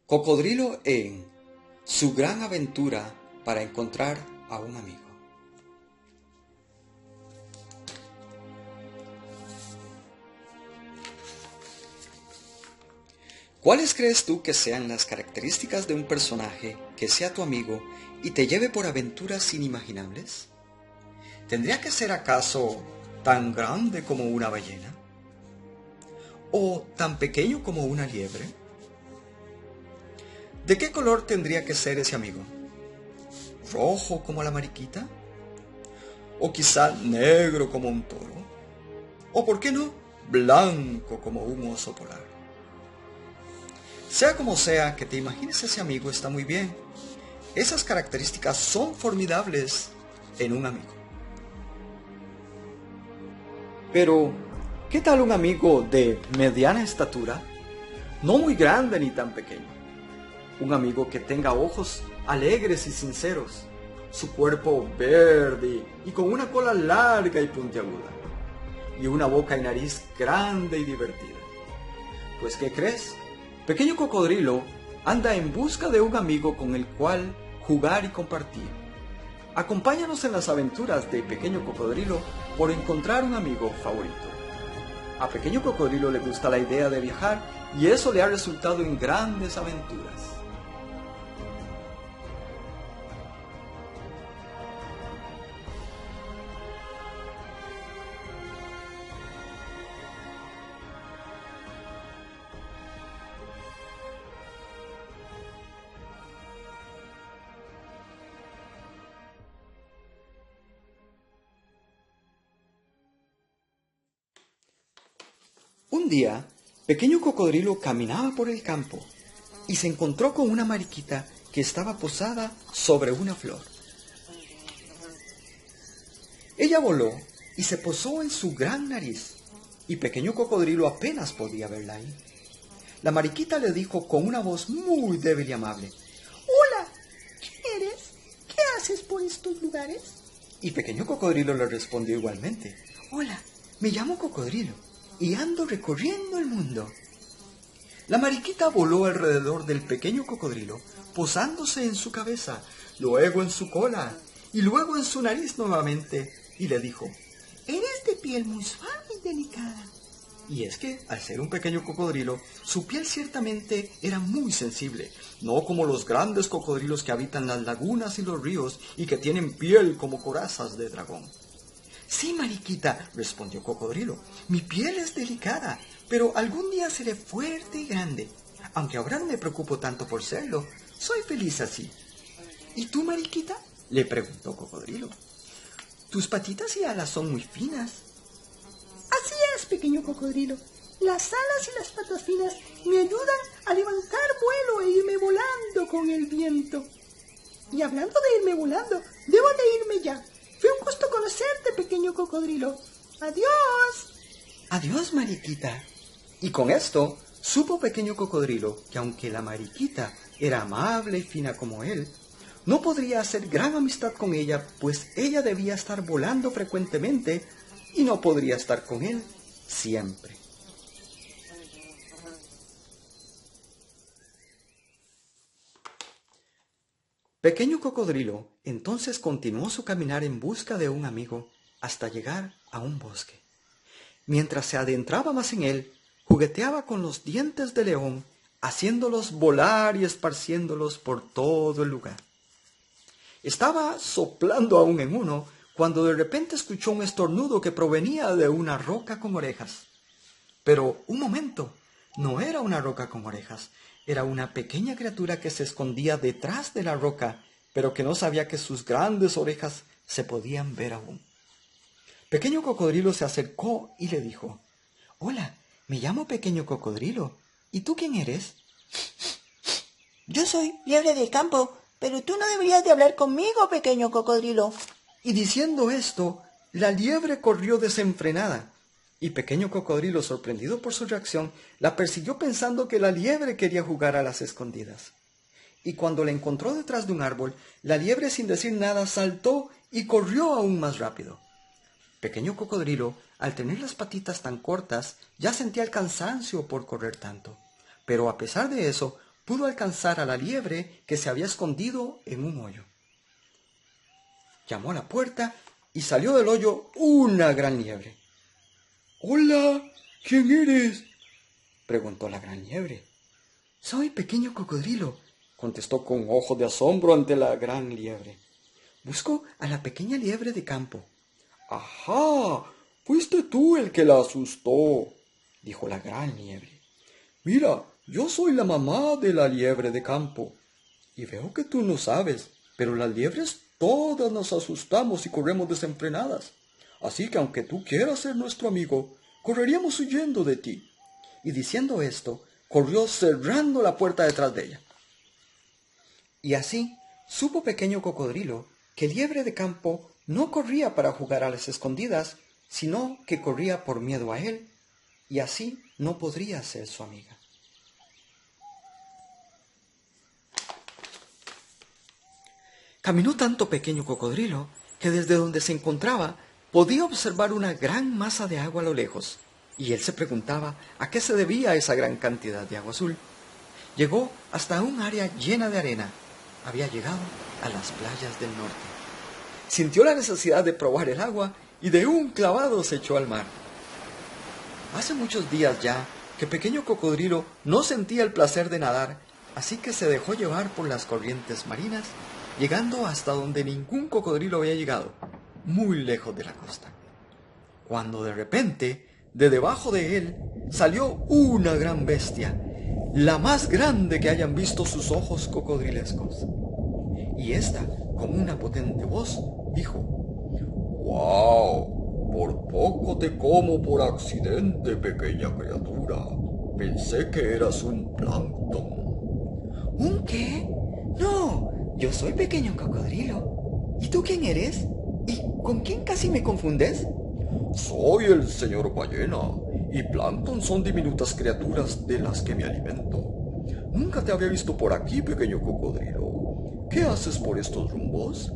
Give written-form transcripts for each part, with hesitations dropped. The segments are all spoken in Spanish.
Cocodrilo en su gran aventura para encontrar a un amigo. ¿Cuáles crees tú que sean las características de un personaje que sea tu amigo y te lleve por aventuras inimaginables? ¿Tendría que ser acaso tan grande como una ballena? ¿O tan pequeño como una liebre? ¿De qué color tendría que ser ese amigo? ¿Rojo como la mariquita? ¿O quizá negro como un toro? ¿O por qué no, blanco como un oso polar? Sea como sea que te imagines ese amigo está muy bien. Esas características son formidables en un amigo. Pero, ¿qué tal un amigo de mediana estatura? No muy grande ni tan pequeño. Un amigo que tenga ojos alegres y sinceros, su cuerpo verde y con una cola larga y puntiaguda, y una boca y nariz grande y divertida. Pues, ¿qué crees? Pequeño Cocodrilo anda en busca de un amigo con el cual jugar y compartir. Acompáñanos en las aventuras de Pequeño Cocodrilo por encontrar un amigo favorito. A Pequeño Cocodrilo le gusta la idea de viajar y eso le ha resultado en grandes aventuras. Un día, Pequeño Cocodrilo caminaba por el campo y se encontró con una mariquita que estaba posada sobre una flor. Ella voló y se posó en su gran nariz, y Pequeño Cocodrilo apenas podía verla ahí. La mariquita le dijo con una voz muy débil y amable: Hola, ¿quién eres? ¿Qué haces por estos lugares? Y Pequeño Cocodrilo le respondió igualmente: Hola, me llamo Cocodrilo y ando recorriendo el mundo. La mariquita voló alrededor del Pequeño Cocodrilo, posándose en su cabeza, luego en su cola y luego en su nariz nuevamente, y le dijo: Eres de piel muy suave y delicada. Y es que, al ser un pequeño cocodrilo, su piel ciertamente era muy sensible, no como los grandes cocodrilos que habitan las lagunas y los ríos y que tienen piel como corazas de dragón. Sí, mariquita, respondió Cocodrilo, mi piel es delicada, pero algún día seré fuerte y grande. Aunque ahora no me preocupo tanto por serlo, soy feliz así. ¿Y tú, mariquita?, le preguntó Cocodrilo. Tus patitas y alas son muy finas. Así es, Pequeño Cocodrilo. Las alas y las patas finas me ayudan a levantar vuelo e irme volando con el viento. Y hablando de irme volando, debo de irme ya. Fue un gusto conocerte, Pequeño Cocodrilo. ¡Adiós! Adiós, mariquita. Y con esto supo Pequeño Cocodrilo que aunque la mariquita era amable y fina como él, no podría hacer gran amistad con ella, pues ella debía estar volando frecuentemente y no podría estar con él siempre. Pequeño Cocodrilo entonces continuó su caminar en busca de un amigo hasta llegar a un bosque. Mientras se adentraba más en él, jugueteaba con los dientes de león, haciéndolos volar y esparciéndolos por todo el lugar. Estaba soplando aún en uno cuando de repente escuchó un estornudo que provenía de una roca con orejas. Pero un momento, no era una roca con orejas, era una pequeña criatura que se escondía detrás de la roca, pero que no sabía que sus grandes orejas se podían ver aún. Pequeño Cocodrilo se acercó y le dijo: Hola, me llamo Pequeño Cocodrilo. ¿Y tú quién eres? Yo soy liebre del campo, pero tú no deberías de hablar conmigo, Pequeño Cocodrilo. Y diciendo esto, la liebre corrió desenfrenada, y Pequeño Cocodrilo, sorprendido por su reacción, la persiguió pensando que la liebre quería jugar a las escondidas. Y cuando la encontró detrás de un árbol, la liebre sin decir nada saltó y corrió aún más rápido. Pequeño Cocodrilo, al tener las patitas tan cortas, ya sentía el cansancio por correr tanto. Pero a pesar de eso, pudo alcanzar a la liebre que se había escondido en un hoyo. Llamó a la puerta y salió del hoyo una gran liebre. «Hola, ¿quién eres?», preguntó la gran liebre. «Soy Pequeño Cocodrilo», contestó con ojos de asombro ante la gran liebre. «Busco a la pequeña liebre de campo». «Ajá, fuiste tú el que la asustó», dijo la gran liebre. «Mira, yo soy la mamá de la liebre de campo, y veo que tú no sabes, pero las liebres todas nos asustamos y corremos desenfrenadas. Así que aunque tú quieras ser nuestro amigo, correríamos huyendo de ti». Y diciendo esto, corrió cerrando la puerta detrás de ella. Y así supo Pequeño Cocodrilo que Liebre de Campo no corría para jugar a las escondidas, sino que corría por miedo a él, y así no podría ser su amiga. Caminó tanto Pequeño Cocodrilo que desde donde se encontraba podía observar una gran masa de agua a lo lejos, y él se preguntaba a qué se debía esa gran cantidad de agua azul. Llegó hasta un área llena de arena. Había llegado a las playas del norte. Sintió la necesidad de probar el agua y de un clavado se echó al mar. Hace muchos días ya que Pequeño Cocodrilo no sentía el placer de nadar, así que se dejó llevar por las corrientes marinas, llegando hasta donde ningún cocodrilo había llegado, muy lejos de la costa. Cuando de repente, de debajo de él, salió una gran bestia, la más grande que hayan visto sus ojos cocodrilescos. Y ésta, con una potente voz, dijo: «¡Guau! Por poco te como por accidente, pequeña criatura. Pensé que eras un plancton». ¿Un qué? No, yo soy Pequeño Cocodrilo. ¿Y tú quién eres? ¿Y con quién casi me confundes? «Soy el señor ballena, y plancton son diminutas criaturas de las que me alimento. Nunca te había visto por aquí, pequeño cocodrilo. ¿Qué haces por estos rumbos?»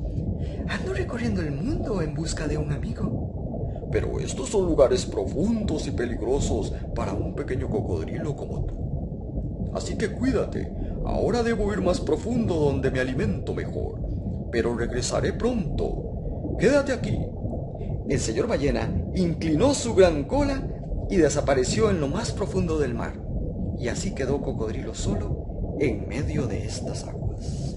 Ando recorriendo el mundo en busca de un amigo. «Pero estos son lugares profundos y peligrosos para un pequeño cocodrilo como tú. Así que cuídate, ahora debo ir más profundo donde me alimento mejor, pero regresaré pronto. Quédate aquí». El señor ballena inclinó su gran cola y desapareció en lo más profundo del mar, y así quedó Cocodrilo solo en medio de estas aguas.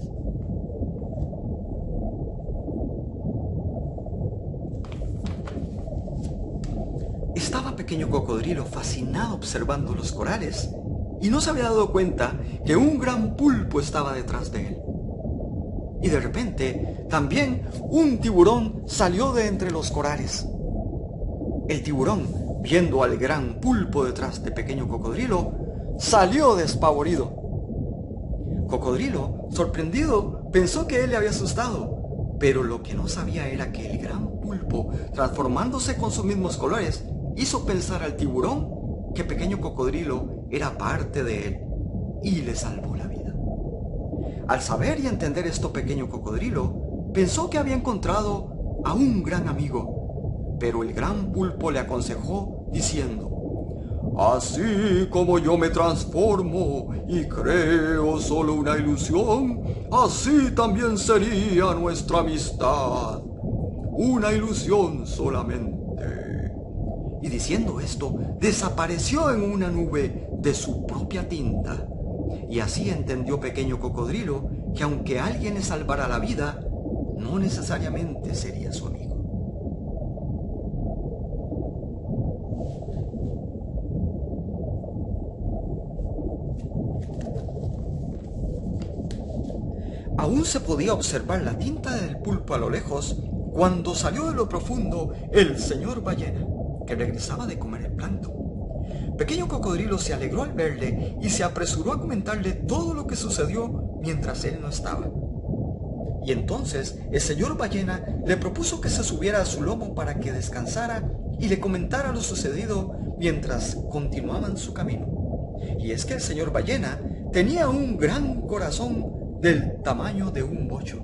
Estaba Pequeño Cocodrilo fascinado observando los corales y no se había dado cuenta que un gran pulpo estaba detrás de él. Y de repente también un tiburón salió de entre los corales. El tiburón, viendo al gran pulpo detrás de Pequeño Cocodrilo, salió despavorido. Cocodrilo, sorprendido, pensó que él le había asustado, pero lo que no sabía era que el gran pulpo, transformándose con sus mismos colores, hizo pensar al tiburón que Pequeño Cocodrilo era parte de él y le salvó la vida. Al saber y entender esto, Pequeño Cocodrilo pensó que había encontrado a un gran amigo, pero el gran pulpo le aconsejó diciendo: «Así como yo me transformo y creo solo una ilusión, así también sería nuestra amistad. Una ilusión solamente». Y diciendo esto, desapareció en una nube de su propia tinta. Y así entendió Pequeño Cocodrilo que aunque alguien le salvara la vida, no necesariamente sería su amigo. Aún se podía observar la tinta del pulpo a lo lejos cuando salió de lo profundo el señor ballena, que regresaba de comer el plancton. Pequeño Cocodrilo se alegró al verle y se apresuró a comentarle todo lo que sucedió mientras él no estaba. Y entonces el señor ballena le propuso que se subiera a su lomo para que descansara y le comentara lo sucedido mientras continuaban su camino. Y es que el señor ballena tenía un gran corazón del tamaño de un bocho.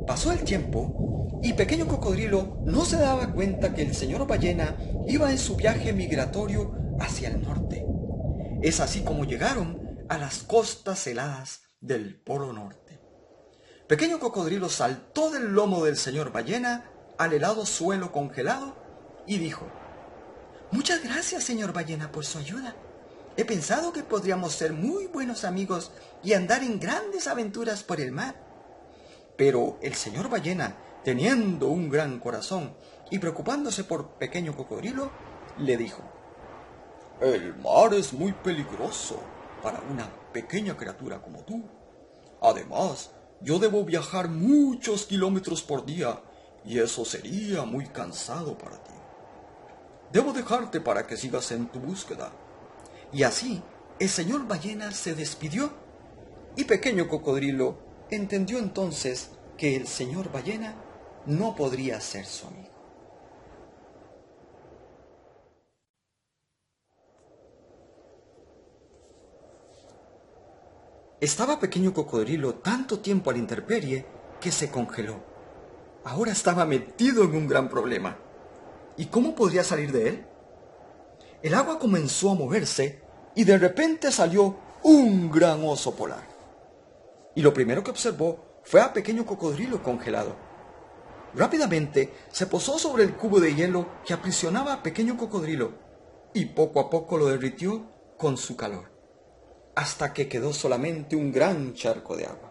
Pasó el tiempo y Pequeño Cocodrilo no se daba cuenta que el señor ballena iba en su viaje migratorio hacia el norte. Es así como llegaron a las costas heladas del Polo Norte. Pequeño Cocodrilo saltó del lomo del señor Ballena al helado suelo congelado y dijo: «Muchas gracias, señor Ballena, por su ayuda. He pensado que podríamos ser muy buenos amigos y andar en grandes aventuras por el mar». Pero el señor Ballena, teniendo un gran corazón y preocupándose por Pequeño Cocodrilo, le dijo: «El mar es muy peligroso para una pequeña criatura como tú. Además, yo debo viajar muchos kilómetros por día y eso sería muy cansado para ti. Debo dejarte para que sigas en tu búsqueda». Y así el señor Ballena se despidió y Pequeño Cocodrilo entendió entonces que el señor Ballena no podría ser su amigo. Estaba Pequeño Cocodrilo tanto tiempo a la intemperie que se congeló. Ahora estaba metido en un gran problema. ¿Y cómo podría salir de él? El agua comenzó a moverse y de repente salió un gran oso polar. Y lo primero que observó fue a Pequeño Cocodrilo congelado. Rápidamente se posó sobre el cubo de hielo que aprisionaba a Pequeño Cocodrilo y poco a poco lo derritió con su calor, hasta que quedó solamente un gran charco de agua.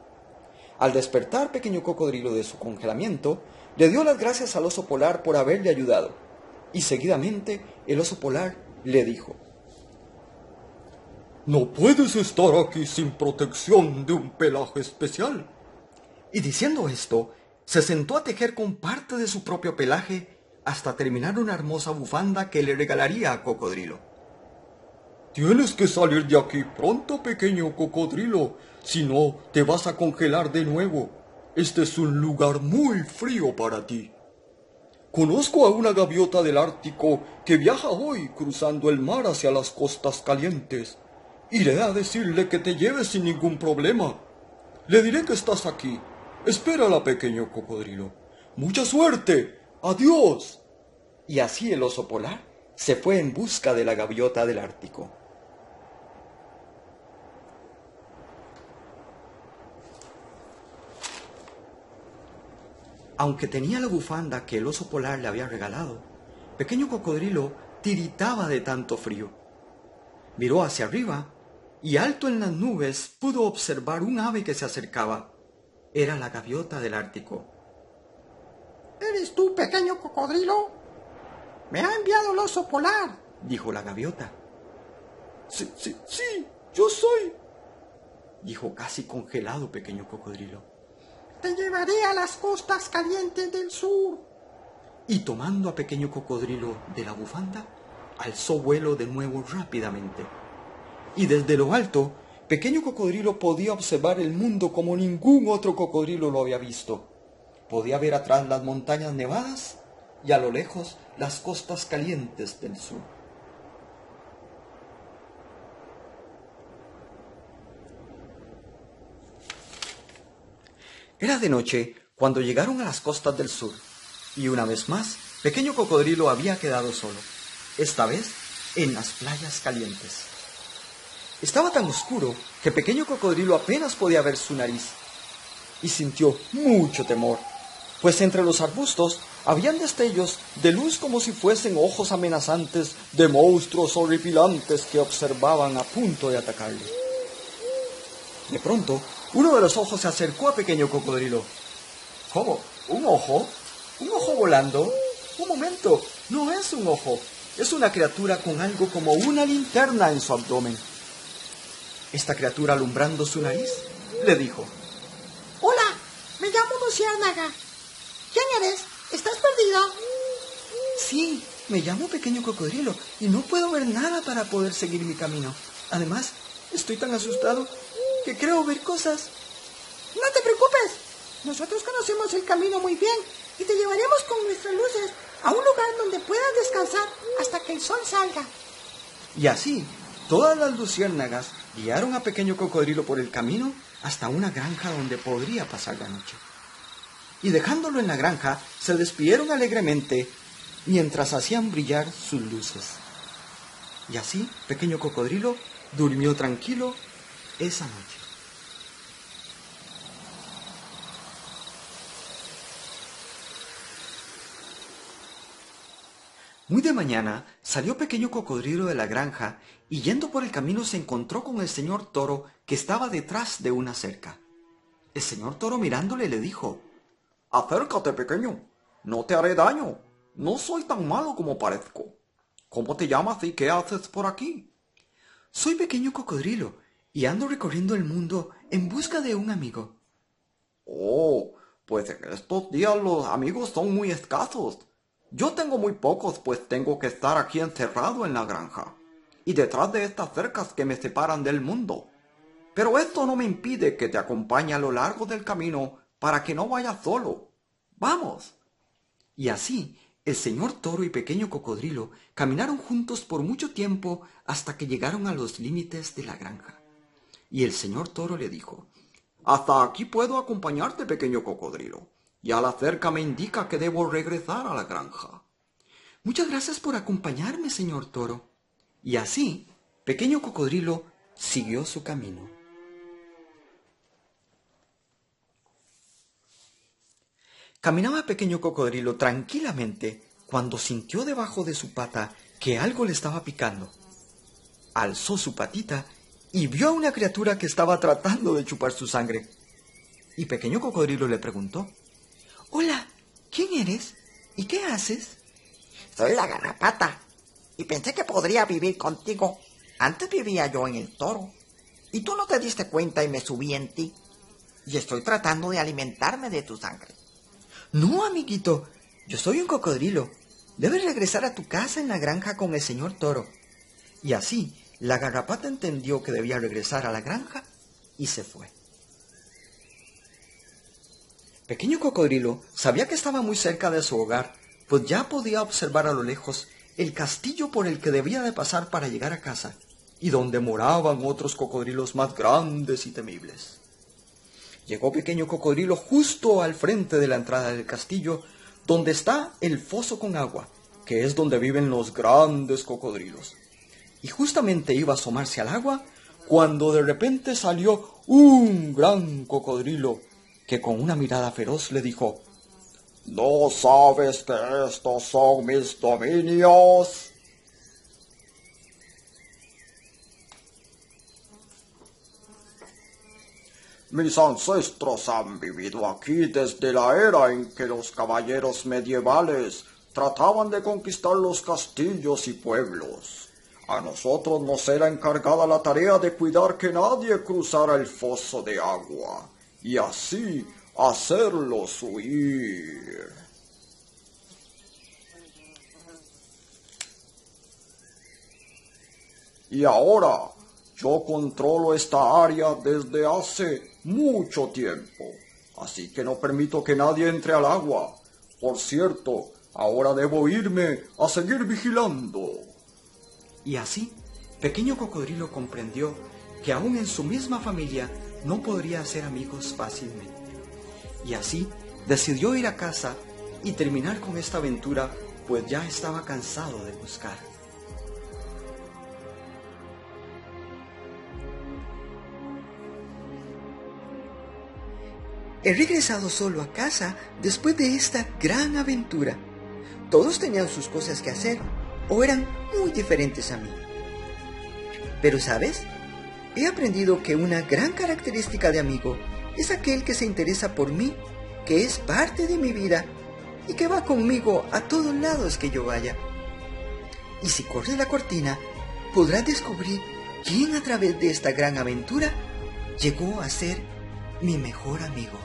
Al despertar Pequeño Cocodrilo de su congelamiento, le dio las gracias al oso polar por haberle ayudado, y seguidamente el oso polar le dijo: «No puedes estar aquí sin protección de un pelaje especial». Y diciendo esto, se sentó a tejer con parte de su propio pelaje hasta terminar una hermosa bufanda que le regalaría a Cocodrilo. «Tienes que salir de aquí pronto, Pequeño Cocodrilo, si no te vas a congelar de nuevo. Este es un lugar muy frío para ti. Conozco a una gaviota del Ártico que viaja hoy cruzando el mar hacia las costas calientes. Iré a decirle que te lleves sin ningún problema. Le diré que estás aquí. Espérala, Pequeño Cocodrilo. ¡Mucha suerte! ¡Adiós!». Y así el oso polar se fue en busca de la gaviota del Ártico. Aunque tenía la bufanda que el oso polar le había regalado, Pequeño Cocodrilo tiritaba de tanto frío. Miró hacia arriba y alto en las nubes pudo observar un ave que se acercaba. Era la gaviota del Ártico. ¿Eres tú, Pequeño Cocodrilo? Me ha enviado el oso polar, dijo la gaviota. Sí, yo soy, dijo casi congelado Pequeño Cocodrilo. Te llevaré a las costas calientes del sur. Y tomando a Pequeño Cocodrilo de la bufanda, alzó vuelo de nuevo rápidamente. Y desde lo alto, Pequeño Cocodrilo podía observar el mundo como ningún otro cocodrilo lo había visto. Podía ver atrás las montañas nevadas y a lo lejos las costas calientes del sur. Era de noche cuando llegaron a las costas del sur, y una vez más, Pequeño Cocodrilo había quedado solo, esta vez en las playas calientes. Estaba tan oscuro que Pequeño Cocodrilo apenas podía ver su nariz, y sintió mucho temor, pues entre los arbustos habían destellos de luz como si fuesen ojos amenazantes de monstruos horripilantes que observaban a punto de atacarle. De pronto, uno de los ojos se acercó a Pequeño Cocodrilo. ¿Cómo? ¿Un ojo? ¿Un ojo volando? Un momento, no es un ojo. Es una criatura con algo como una linterna en su abdomen. Esta criatura, alumbrando su nariz, le dijo: «Hola, me llamo Luciérnaga. ¿Quién eres? ¿Estás perdido?» «Sí, me llamo Pequeño Cocodrilo y no puedo ver nada para poder seguir mi camino. Además, estoy tan asustado que creo ver cosas». «No te preocupes, nosotros conocemos el camino muy bien y te llevaremos con nuestras luces a un lugar donde puedas descansar hasta que el sol salga». Y así, todas las luciérnagas guiaron a Pequeño Cocodrilo por el camino hasta una granja donde podría pasar la noche. Y dejándolo en la granja, se despidieron alegremente mientras hacían brillar sus luces. Y así, Pequeño Cocodrilo durmió tranquilo esa noche. Muy de mañana salió Pequeño Cocodrilo de la granja y yendo por el camino se encontró con el señor Toro que estaba detrás de una cerca. El señor Toro mirándole le dijo: «Acércate, pequeño, no te haré daño, no soy tan malo como parezco. ¿Cómo te llamas y qué haces por aquí?» «Soy Pequeño Cocodrilo y ando recorriendo el mundo en busca de un amigo». «Oh, pues en estos días los amigos son muy escasos. Yo tengo muy pocos, pues tengo que estar aquí encerrado en la granja y detrás de estas cercas que me separan del mundo. Pero esto no me impide que te acompañe a lo largo del camino para que no vayas solo. ¡Vamos!». Y así el señor Toro y Pequeño Cocodrilo caminaron juntos por mucho tiempo hasta que llegaron a los límites de la granja. Y el señor Toro le dijo: «Hasta aquí puedo acompañarte, Pequeño Cocodrilo. Ya la cerca me indica que debo regresar a la granja». «Muchas gracias por acompañarme, señor Toro». Y así Pequeño Cocodrilo siguió su camino. Caminaba Pequeño Cocodrilo tranquilamente cuando sintió debajo de su pata que algo le estaba picando. Alzó su patita y vio a una criatura que estaba tratando de chupar su sangre. Y Pequeño Cocodrilo le preguntó: «Hola, ¿quién eres? ¿Y qué haces?». «Soy la garrapata y pensé que podría vivir contigo. Antes vivía yo en el toro y tú no te diste cuenta y me subí en ti. Y estoy tratando de alimentarme de tu sangre». «No, amiguito, yo soy un cocodrilo. Debes regresar a tu casa en la granja con el señor Toro». Y así la garrapata entendió que debía regresar a la granja y se fue. Pequeño Cocodrilo sabía que estaba muy cerca de su hogar, pues ya podía observar a lo lejos el castillo por el que debía de pasar para llegar a casa, y donde moraban otros cocodrilos más grandes y temibles. Llegó Pequeño Cocodrilo justo al frente de la entrada del castillo, donde está el foso con agua, que es donde viven los grandes cocodrilos. Y justamente iba a asomarse al agua, cuando de repente salió un gran cocodrilo, que con una mirada feroz le dijo: «¿No sabes que estos son mis dominios?». «Mis ancestros han vivido aquí desde la era en que los caballeros medievales trataban de conquistar los castillos y pueblos. A nosotros nos era encargada la tarea de cuidar que nadie cruzara el foso de agua y así hacerlos huir». «Y ahora yo controlo esta área desde hace mucho tiempo, así que no permito que nadie entre al agua. Por cierto, ahora debo irme a seguir vigilando». Y así Pequeño Cocodrilo comprendió que aún en su misma familia no podría hacer amigos fácilmente. Y así decidió ir a casa y terminar con esta aventura, pues ya estaba cansado de buscar. He regresado solo a casa después de esta gran aventura. Todos tenían sus cosas que hacer o eran muy diferentes a mí. Pero ¿sabes? He aprendido que una gran característica de amigo es aquel que se interesa por mí, que es parte de mi vida y que va conmigo a todos lados que yo vaya. Y si corres la cortina, podrás descubrir quién a través de esta gran aventura llegó a ser mi mejor amigo.